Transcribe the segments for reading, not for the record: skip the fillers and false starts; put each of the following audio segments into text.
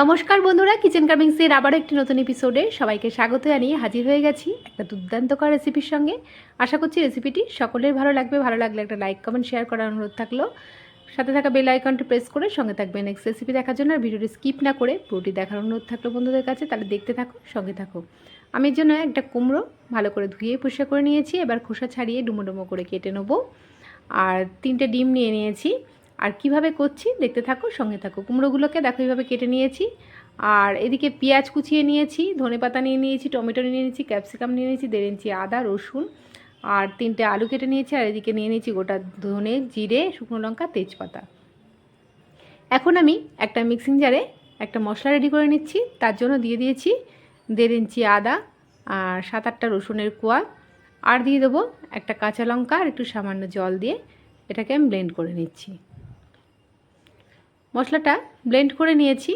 নমস্কার বন্ধুরা, কিচেন কামিংসের আবার একটি নতুন এপিসোডে সবাইকে স্বাগত জানিয়ে হাজির হয়ে গেছি একটা দুর্দান্তকর রেসিপির সঙ্গে। আশা করছি রেসিপিটি সকলের ভালো লাগবে। ভালো লাগলে একটা লাইক কমেন্ট শেয়ার করার অনুরোধ থাকলো। সাথে থাকা বেল আইকনটি প্রেস করে সঙ্গে থাকবে নেক্সট রেসিপি দেখার জন্য। আর ভিডিওটি স্কিপ না করে পুরোটি দেখার অনুরোধ থাকলো বন্ধুদের কাছে। তাহলে দেখতে থাকো, সঙ্গে থাকো। আমি এর জন্য একটা কুমড়ো ভালো করে ধুয়ে পরিষ্কার করে নিয়েছি। এবার খোসা ছাড়িয়ে ডুমো ডুমো করে কেটে নেবো। আর 3টে ডিম নিয়ে নিয়েছি। আর কিভাবে করছি দেখতে থাকো, সঙ্গে থাকো। কুমড়োগুলোকে দেখো এইভাবে কেটে নিয়েছি। আর এদিকে পেঁয়াজ কুচিয়ে নিয়েছি, ধনেপাতা নিয়ে নিয়েছি, টমেটো নিয়ে নিয়েছি, ক্যাপসিকাম নিয়ে নিয়েছি, 1.5 ইঞ্চি আদা রসুন, আর 3টে আলু কেটে নিয়েছি। আর এদিকে নিয়ে নিয়েছি গোটা ধনে, জিরে, শুকনো লঙ্কা, তেজপাতা। এখন আমি একটা মিক্সিং জারে একটা মশলা রেডি করে নিচ্ছি। তার জন্য দিয়ে দিয়েছি 1.5 ইঞ্চি আদা আর 7-8টা রসুনের কোয়া, আর দিয়ে দেবো একটা কাঁচা লঙ্কা আর একটু সামান্য জল দিয়ে এটাকে আমি ব্লেন্ড করে নিচ্ছি। মশলাটা ব্লেন্ড করে নিয়েছি।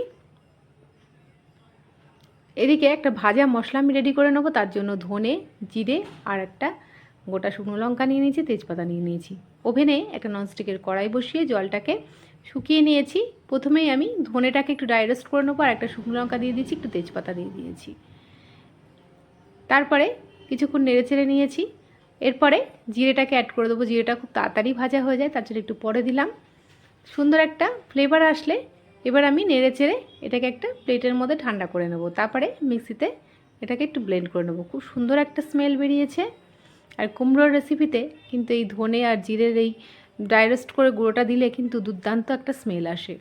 এদিকে একটা ভাজা মশলা আমি রেডি করে নেবো। তার জন্য ধনে, জিরে আর একটা গোটা শুকনো লঙ্কা নিয়ে নিয়েছি, তেজপাতা নিয়ে নিয়েছি। ওভেনে একটা ননস্টিকের কড়াই বসিয়ে জলটাকে শুকিয়ে নিয়েছি। প্রথমেই আমি ধনেটাকে একটু ড্রাই রোস্ট করে নেবো, আর একটা শুকনো লঙ্কা দিয়ে দিয়েছি, একটু তেজপাতা দিয়ে দিয়েছি। তারপরে কিছুক্ষণ নেড়ে চেড়ে নিয়েছি। এরপরে জিরেটাকে অ্যাড করে দেবো। জিরেটা খুব তাড়াতাড়ি ভাজা হয়ে যায়, তার জন্য একটু পরে দিলাম। সুন্দর একটা ফ্লেভার আসলে এবার আমি নেড়ে চেড়ে এটাকে একটা প্লেটের মধ্যে ঠান্ডা করে নেব। তারপরে মিক্সিতে এটাকে একটু ব্লেন্ড করে নেব। খুব সুন্দর একটা স্মেল বেরিয়েছে। আর কুমড়োর রেসিপিতে কিন্তু এই ধনে আর জিরের এই ড্রাই রোস্ট করে গুঁড়োটা দিলে কিন্তু দুর্দান্ত একটা স্মেল আসে।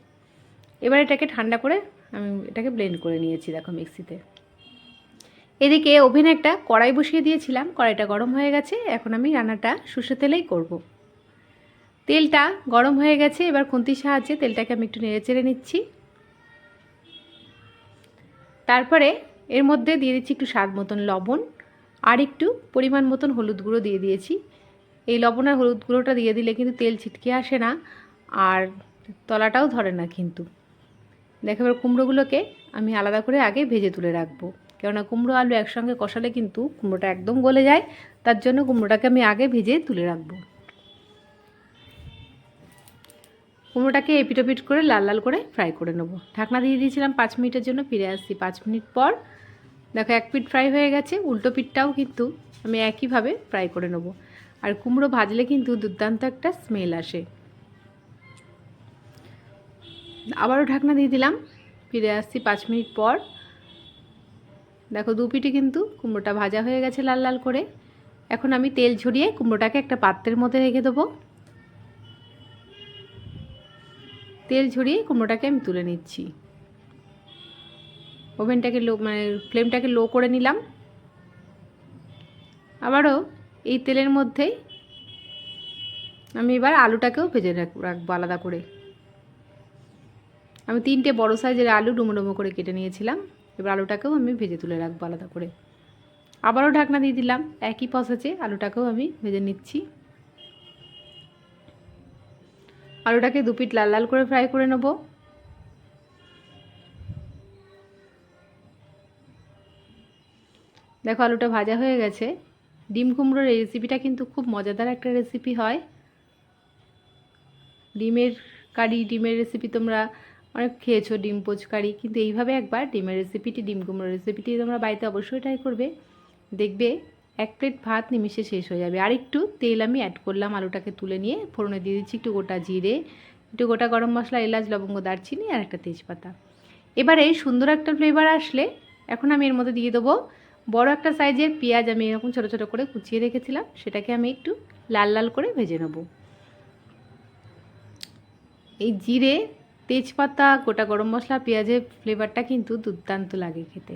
এবার এটাকে ঠান্ডা করে আমি এটাকে ব্লেন্ড করে নিয়েছি দেখো মিক্সিতে। এদিকে ওভেনে একটা কড়াই বসিয়ে দিয়েছিলাম। কড়াইটা গরম হয়ে গেছে। এখন আমি রান্নাটা সর্ষের তেলেই করব। তেলটা গরম হয়ে গেছে। এবার খুন্তির সাহায্যে তেলটাকে আমি একটু নেড়ে চেড়ে নিচ্ছি। তারপরে এর মধ্যে দিয়ে দিচ্ছি একটু স্বাদ মতন লবণ আর একটু পরিমাণ মতন হলুদ গুঁড়ো দিয়ে দিয়েছি। এই লবণ আর হলুদ গুঁড়োটা দিয়ে দিলে কিন্তু তেল ছিটকে আসে না, আর তলাটাও ধরে না কিন্তু। দেখো এবার কুমড়োগুলোকে আমি আলাদা করে আগে ভেজে তুলে রাখবো, কেননা কুমড়ো আলু একসঙ্গে কষালে কিন্তু কুমড়োটা একদম গলে যায়। তার জন্য কুমড়োটাকে আমি আগে ভেজে তুলে রাখবো। কুমড়োটাকে এপিটোপিট করে লাল লাল করে ফ্রাই করে নেব। ঢাকনা দিয়ে দিয়েছিলাম 5 মিনিটের জন্য। ফিরে আসছি 5 মিনিট পর। দেখো এক পিঠ ফ্রাই হয়ে গেছে, উল্টো পিঠটাও কিন্তু আমি একইভাবে ফ্রাই করে নেব। আর কুমড়ো ভাজলে কিন্তু দুর্দান্ত একটা স্মেল আসে। আবারও ঢাকনা দিয়ে দিলাম। ফিরে আসছি 5 মিনিট পর। দেখো দু পিঠে কিন্তু কুমড়োটা ভাজা হয়ে গেছে লাল লাল করে। এখন আমি তেল ঝরিয়ে কুমড়োটাকে একটা পাত্রের মধ্যে রেখে দেবো। তেল ঝরিয়ে কুমড়োটাকে আমি তুলে নিচ্ছি। ওভেনটাকে ফ্লেমটাকে লো করে নিলাম। আবারও এই তেলের মধ্যেই আমি এবার আলুটাকেও ভেজে রাখবো আলাদা করে। আমি 3টে বড় সাইজের আলু ডুমো ডুমো করে কেটে নিয়েছিলাম। এবার আলুটাকেও আমি ভেজে তুলে রাখবো আলাদা করে। আবারও ঢাকনা দিয়ে দিলাম। একই প্রসেসে আলুটাকেও আমি ভেজে নিচ্ছি। আলুটাকে দু পিঠ লাল লাল করে ফ্রাই করে নেব। দেখো আলুটা ভাজা হয়ে গেছে। ডিম কুমড়োর এই রেসিপিটা কিন্তু খুব মজাদার একটা রেসিপি হয়। ডিমের কারি, ডিমের রেসিপি তোমরা অনেক খেয়েছো, ডিম পোচ কারি, কিন্তু এইভাবে একবার ডিমের রেসিপিটি, ডিম কুমড়োর রেসিপিটি তোমরা বাড়িতে অবশ্যই ট্রাই করবে। দেখবে 1 প্লেট ভাত নিমিশে শেষ হয়ে যাবে। আর একটু তেল আমি অ্যাড করলাম। আলুটাকে তুলে নিয়ে ফোড়নে দিয়ে দিচ্ছি একটু গোটা জিরে, একটু গোটা গরম মশলা, এলাচ, লবঙ্গ, দারচিনি আর একটা তেজপাতা। এবারে সুন্দর একটা ফ্লেভার আসলে এখন আমি এর মধ্যে দিয়ে দেবো বড় একটা সাইজের পেঁয়াজ। আমি এরকম ছোটো ছোটো করে কুচিয়ে রেখেছিলাম, সেটাকে আমি একটু লাল লাল করে ভেজে নেব। এই জিরে, তেজপাতা, গোটা গরম মশলা, পেঁয়াজের ফ্লেভারটা কিন্তু দুর্দান্ত লাগে খেতে।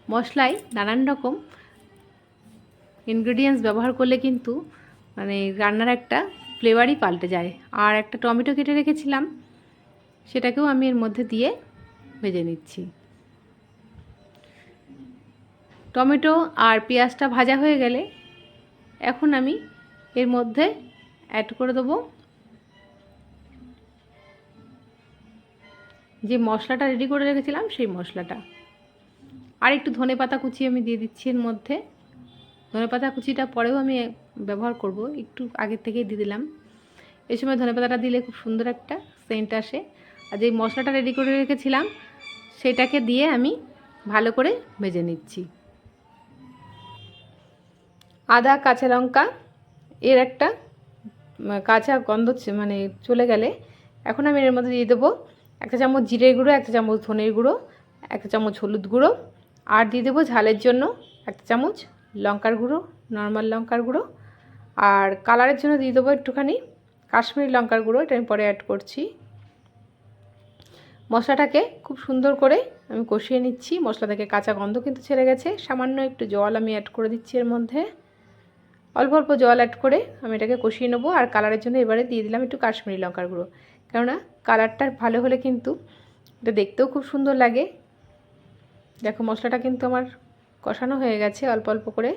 মশলায় নানান রকম ইনগ্রেডিয়েন্টস ব্যবহার করলে কিন্তু রান্নার একটা ফ্লেভারই পাল্টে যায়। আর একটা টমেটো কেটে রেখেছিলাম, সেটাকেও আমি এর মধ্যে দিয়ে ভেজে নিচ্ছি। টমেটো আর পেঁয়াজটা ভাজা হয়ে গেলে এখন আমি এর মধ্যে অ্যাড করে দেবো যে মশলাটা রেডি করে রেখেছিলাম, সেই মশলাটা। আর একটু ধনেপাতা কুচি আমি দিয়ে দিচ্ছি এর মধ্যে। ধনেপাতা কুচিটা পরেও আমি ব্যবহার করব, একটু আগের থেকেই দিয়ে দিলাম। এই সময় ধনেপাতাটা দিলে খুব সুন্দর একটা সেন্ট আসে। আর যে মশলাটা রেডি করে রেখেছিলাম সেটাকে দিয়ে আমি ভালো করে ভেজে নিচ্ছি। আদা কাঁচা লঙ্কা এর একটা কাঁচা গন্ধ মানে চলে গেলে এখন আমি এর মধ্যে দিয়ে দেবো 1 চামচ জিরের গুঁড়ো, 1 চামচ ধনের গুঁড়ো, 1 চামচ হলুদ গুঁড়ো, আর দিয়ে দেবো ঝালের জন্য 1 চামচ লঙ্কার গুঁড়ো, নর্মাল লঙ্কার গুঁড়ো, আর কালারের জন্য দিয়ে দেবো একটুখানি কাশ্মীরি লঙ্কার গুঁড়ো, এটা আমি পরে অ্যাড করছি। মশলাটাকে খুব সুন্দর করে আমি কষিয়ে নিচ্ছি। মশলা থেকে কাঁচা গন্ধ কিন্তু ছেড়ে গেছে। সামান্য একটু জল আমি অ্যাড করে দিচ্ছি এর মধ্যে, অল্প অল্প জল অ্যাড করে আমি এটাকে কষিয়ে নেবো। আর কালারের জন্য এবারে দিয়ে দিলাম একটু কাশ্মীরি লঙ্কার গুঁড়ো, কেননা কালারটা ভালো হলে কিন্তু এটা দেখতেও খুব সুন্দর লাগে। দেখো মশলাটা কিন্তু আমার কষানো হয়ে গেছে। অল্প অল্প করে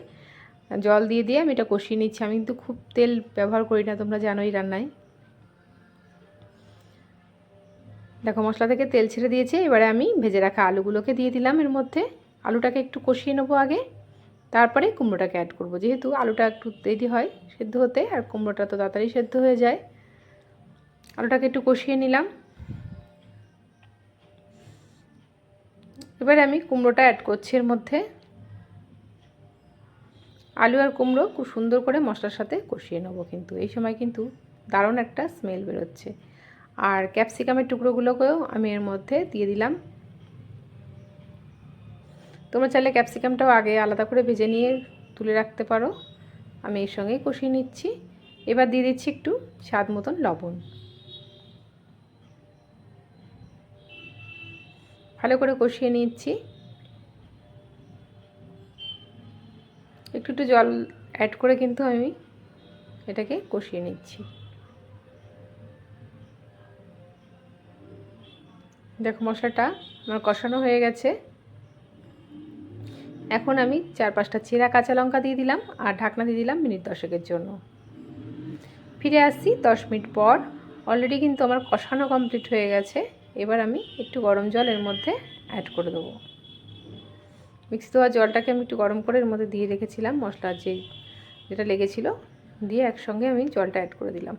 জল দিয়ে দিয়ে আমি এটা কষিয়ে নিচ্ছি। আমি কিন্তু খুব তেল ব্যবহার করি না, তোমরা জানোই রান্নায়। দেখো মশলা থেকে তেল ছেড়ে দিয়েছে। এবারে আমি ভেজে রাখা আলুগুলোকে দিয়ে দিলাম এর মধ্যে। আলুটাকে একটু কষিয়ে নেবো আগে, তারপরে কুমড়োটাকে অ্যাড করব। যেহেতু আলুটা একটু দেরি হয় সেদ্ধ হতে, আর কুমড়োটা তো তাড়াতাড়ি সেদ্ধ হয়ে যায়। আলুটাকে একটু কষিয়ে নিলাম। এবারে আমি কুমড়োটা অ্যাড করছি এর মধ্যে। আলু আর কুমড়ো খুব সুন্দর করে মশলার সাথে কষিয়ে নেবো। কিন্তু এই সময় কিন্তু দারুণ একটা স্মেল বেরোচ্ছে। আর ক্যাপসিকামের টুকরোগুলোকেও আমি এর মধ্যে দিয়ে দিলাম। তোমরা চাইলে ক্যাপসিকামটাও আগে আলাদা করে ভেজে নিয়ে তুলে রাখতে পারো। আমি এর সঙ্গেই কষিয়ে নিচ্ছি। এবার দিয়ে দিচ্ছি একটু স্বাদ মতন লবণ। ভালো করে কষিয়ে নিচ্ছি। একটু একটু জল অ্যাড করে কিন্তু আমি এটাকে কষিয়ে নিচ্ছি। দেখো মশলাটা আমার কষানো হয়ে গেছে। এখন আমি 4-5টা চেরা কাঁচা লঙ্কা দিয়ে দিলাম আর ঢাকনা দিয়ে দিলাম মিনিট 10-এর জন্য। ফিরে আসছি 10 মিনিট পর। অলরেডি কিন্তু আমার কষানো কমপ্লিট হয়ে গেছে। এবার আমি একটু গরম জল এর মধ্যে অ্যাড করে দেবো। মিক্সি দেওয়া জলটাকে আমি একটু গরম করে এর মধ্যে দিয়ে রেখেছিলাম, মশলার যেটা লেগেছিল দিয়ে একসঙ্গে আমি জলটা অ্যাড করে দিলাম।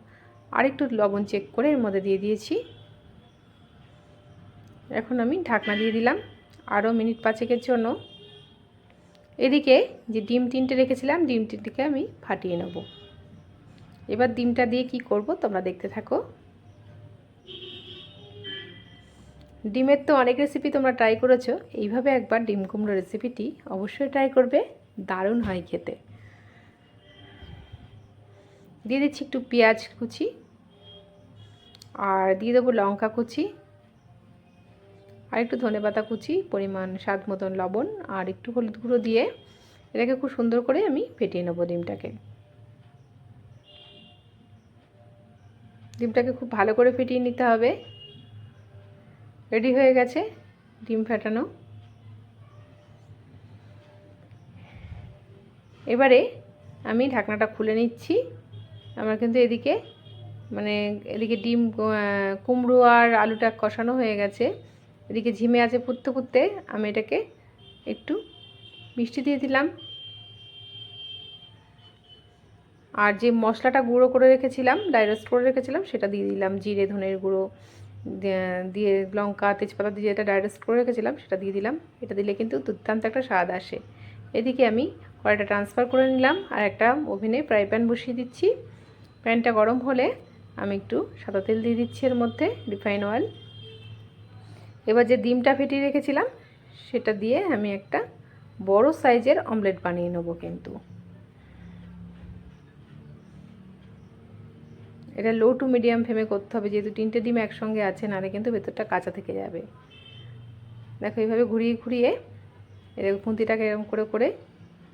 আর একটু লবণ চেক করে এর মধ্যে দিয়ে দিয়েছি। এখন আমি ঢাকনা দিয়ে দিলাম আরও মিনিট 5-এর জন্য। এদিকে যে ডিম 3টে রেখেছিলাম, ডিম 3টিকে আমি ফাটিয়ে নেব। এবার ডিমটা দিয়ে কি করব তোমরা দেখতে থাকো। ডিমের তো অনেক রেসিপি তোমরা ট্রাই করেছো, এইভাবে একবার ডিম কুমড়ো রেসিপিটি অবশ্যই ট্রাই করবে, দারুণ হয় খেতে। দিয়ে দিচ্ছি একটু পেঁয়াজ কুচি, আর দিয়ে দেবো লঙ্কা কুচি, আর একটু ধনেপাতা কুচি, পরিমাণ স্বাদ মতন লবণ, আর একটু হলুদ গুঁড়ো দিয়ে এটাকে খুব সুন্দর করে আমি ফেটিয়ে নেবো ডিমটাকে। ডিমটাকে খুব ভালো করে ফেটিয়ে নিতে হবে। রেডি হয়ে গেছে ডিম ফেটানো। এবারে আমি ঢাকনাটা খুলে নিচ্ছি। আমার কিন্তু এদিকে ডিম কুমড়ো আর আলুটা কষানো হয়ে গেছে। এদিকে ঝিমে আছে ফুটতে ফুটতে। আমি এটাকে একটু মিষ্টি দিয়ে দিলাম, আর যে মশলাটা গুঁড়ো করে রেখেছিলাম, ড্রাই রোস্ট করে রেখেছিলাম, সেটা দিয়ে দিলাম। জিরে ধনের গুঁড়ো দিয়ে লঙ্কা তেজপাতা দিয়ে যেটা ড্রাই রোস্ট করে রেখেছিলাম সেটা দিয়ে দিলাম। এটা দিলে কিন্তু দুর্দান্ত একটা স্বাদ আসে। এদিকে আমি কড়াইটা ট্রান্সফার করে নিলাম আর একটা ওভেনে ফ্রাই প্যান বসিয়ে দিচ্ছি। প্যানটা গরম হলে আমি একটু সাদা তেল দিয়ে দিচ্ছি এর মধ্যে, রিফাইন অয়েল। এবার যে ডিমটা ফেটিয়ে রেখেছিলাম সেটা দিয়ে আমি একটা বড় সাইজের অমলেট বানিয়ে নেব। কিন্তু এটা লো টু মিডিয়াম ফ্লেমে করতে হবে, যেহেতু 3টে ডিম একসঙ্গে আছে, নাহলে কিন্তু ভেতরটা কাঁচা থেকে যাবে। দেখো এইভাবে ঘুরিয়ে ঘুরিয়ে এরকম খুন্তিটাকে এরকম করে করে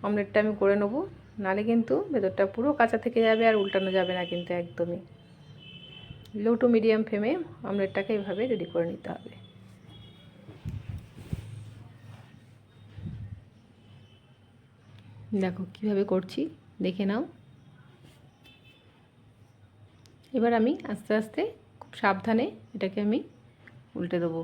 অমলেটটা আমি করে নেবো, নাহলে কিন্তু ভেতরটা পুরো কাঁচা থেকে যাবে আর উল্টানো যাবে না। কিন্তু একদমই লো টু মিডিয়াম ফ্লেমে অমলেটটাকে এইভাবে রেডি করে নিতে হবে। দেখো কিভাবে করছি দেখে নাও। এবার আমি আস্তে আস্তে খুব সাবধানে এটাকে আমি উল্টে দেবো।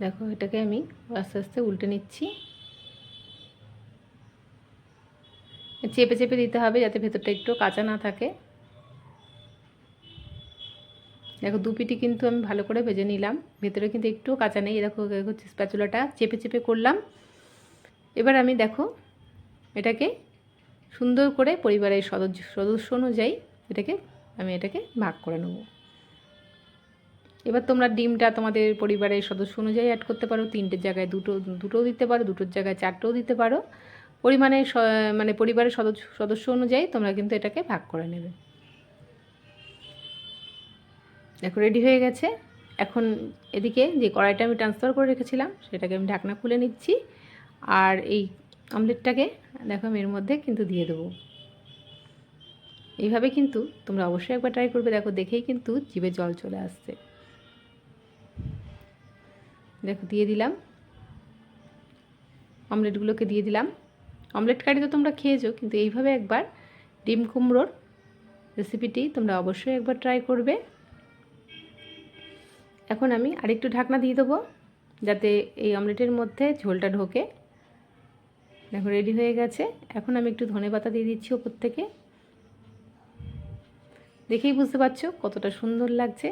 দেখো এটাকে আমি আস্তে আস্তে উল্টে নিচ্ছি। চেপে চেপে দিতে হবে যাতে ভেতরটা একটু কাঁচা না থাকে। দেখো দু পিঠি কিন্তু আমি ভালো করে ভেজে নিলাম, ভেতরে কিন্তু একটুও কাঁচা নেই। দেখো হচ্ছে স্প্যাচুলাটা চেপে চেপে করলাম। এবার আমি দেখো এটাকে সুন্দর করে পরিবারের সদস্য অনুযায়ী এটাকে ভাগ করে নেব। এবার তোমরা ডিমটা তোমাদের পরিবারের সদস্য অনুযায়ী অ্যাড করতে পারো, 3টের জায়গায় দুটোও দিতে পারো, 2টোর জায়গায় 4টেও দিতে পারো। পরিমাণের মানে পরিবারের সদস্য অনুযায়ী তোমরা কিন্তু এটাকে ভাগ করে নেবে। দেখো রেডি হয়ে গেছে। এখন এদিকে যে কড়াইটা আমি ট্রান্সফার করে রেখেছিলাম সেটাকে আমি ঢাকনা খুলে নিচ্ছি, আর এই অমলেটটাকে দেখো আমি এর মধ্যে কিন্তু দিয়ে দেবো। এইভাবে কিন্তু তোমরা অবশ্যই একবার ট্রাই করবে। দেখো দেখেই কিন্তু জিভে জল চলে আসছে। দেখো দিয়ে দিলাম, অমলেটগুলোকে দিয়ে দিলাম। অমলেট কারি তো তোমরা খেয়েছো, কিন্তু এইভাবে একবার ডিম কুমড়োর রেসিপিটি তোমরা অবশ্যই একবার ট্রাই করবে। এখন আমি আরেকটু ঢাকনা দিয়ে দেবো যাতে এই অমলেটের মধ্যে ঝোলটা ঢোকে। দেখো রেডি হয়ে গেছে। এখন আমি একটু ধনেপাতা দিয়ে দিচ্ছি ওপর থেকে। দেখেই বুঝতে পারছো কতটা সুন্দর লাগছে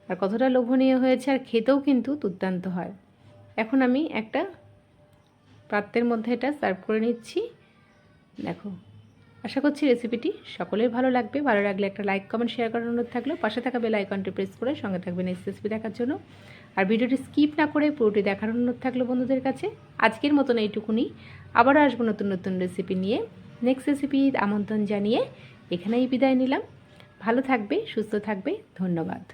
আর কতটা লোভনীয় হয়েছে, আর খেতেও কিন্তু দুর্দান্ত হয়। এখন আমি একটা পাত্রের মধ্যে এটা সার্ভ করে নিচ্ছি। দেখো আশা করছি রেসিপিটি সকলের ভালো লাগবে। ভালো লাগলে একটা লাইক কমেন্ট শেয়ার করার অনুরোধ থাকলো। পাশে থাকা বেল আইকনটি প্রেস করে সঙ্গে থাকবে নেক্সট রেসিপি দেখার জন্য। আর ভিডিওটি স্কিপ না করে পুরোটি দেখার অনুরোধ থাকলো বন্ধুদের কাছে। আজকের মতন এইটুকুনি, আবারও আসবো নতুন নতুন রেসিপি নিয়ে। নেক্সট রেসিপির আমন্ত্রণ জানিয়ে এখানেই বিদায় নিলাম। ভালো থাকবে, সুস্থ থাকবে, ধন্যবাদ।